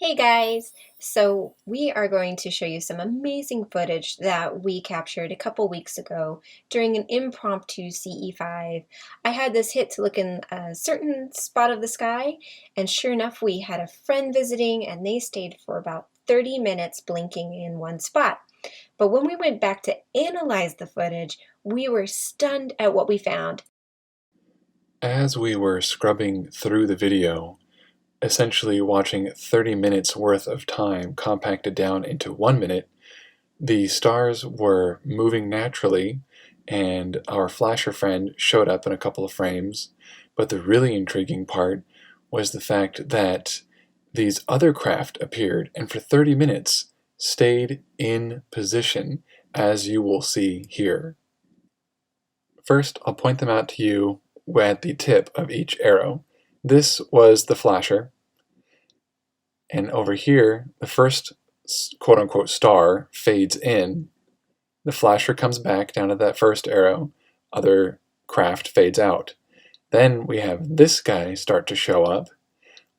Hey guys! So we are going to show you some amazing footage that we captured a couple weeks ago during an impromptu CE5. I had this hit to look in a certain spot of the sky, and sure enough, we had a friend visiting and they stayed for about 30 minutes blinking in one spot. But when we went back to analyze the footage, we were stunned at what we found. As we were scrubbing through the video, essentially watching 30 minutes worth of time compacted down into 1 minute, the stars were moving naturally, and our flasher friend showed up in a couple of frames. But the really intriguing part was the fact that these other craft appeared and for 30 minutes stayed in position, as you will see here. First, I'll point them out to you at the tip of each arrow. This was the flasher, and over here, the first quote-unquote star fades in. The flasher comes back down to that first arrow. Other craft fades out. Then we have this guy start to show up,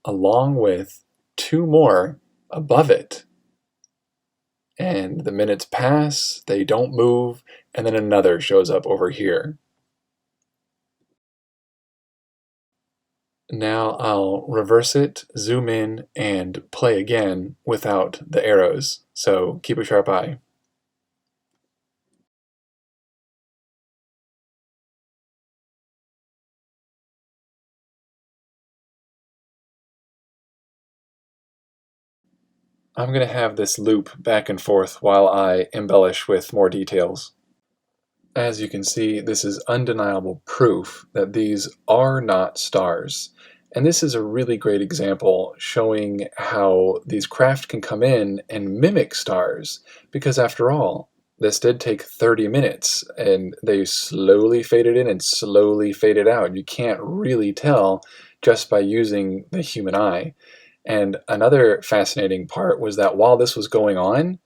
along with two more above it. And the minutes pass, they don't move, and then another shows up over here. Now I'll reverse it, zoom in, and play again without the arrows, so keep a sharp eye. I'm going to have this loop back and forth while I embellish with more details. As you can see, this is undeniable proof that these are not stars. And this is a really great example showing how these craft can come in and mimic stars, because after all, this did take 30 minutes and they slowly faded in and slowly faded out. You can't really tell just by using the human eye. And another fascinating part was that while this was going on,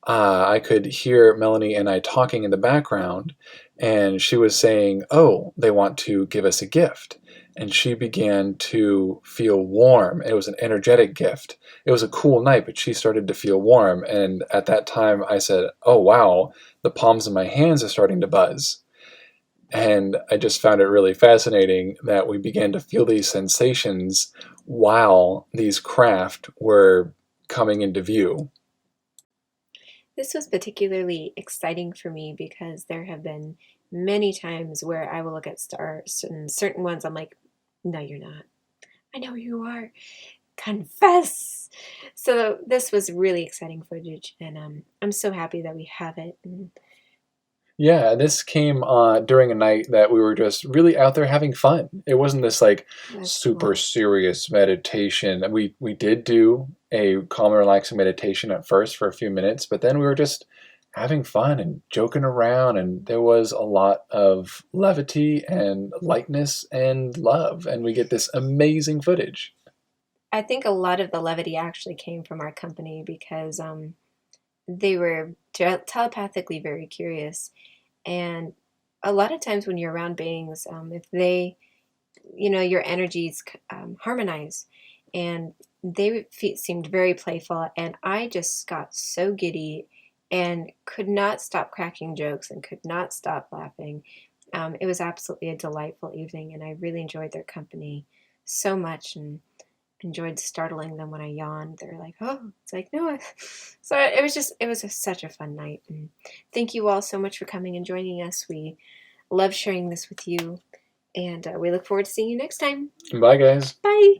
I could hear Melanie and I talking in the background, and she was saying, "Oh, they want to give us a gift." And she began to feel warm. It was an energetic gift. It was a cool night, but she started to feel warm. And at that time, I said, "Oh, wow, the palms of my hands are starting to buzz." And I just found it really fascinating that we began to feel these sensations while these craft were coming into view. This was particularly exciting for me because there have been many times where I will look at stars and certain ones I'm like, no, you're not. I know you are. Confess. So this was really exciting footage, and I'm so happy that we have it. And Yeah, this came during a night that we were just really out there having fun. It wasn't this like that's super cool. serious meditation. We did do a calm and relaxing meditation at first for a few minutes, but then we were just having fun and joking around, and there was a lot of levity and lightness and love, and we get this amazing footage. I think a lot of the levity actually came from our company because they were telepathically very curious. And a lot of times when you're around beings, if they, your energies harmonize, and they seemed very playful, and I just got so giddy and could not stop cracking jokes and could not stop laughing. It was absolutely a delightful evening, and I really enjoyed their company so much, and enjoyed startling them when I yawned. They were like, "Oh," it's like, "No." So it was such a fun night. And thank you all so much for coming and joining us. We love sharing this with you, and we look forward to seeing you next time. Bye, guys. Bye.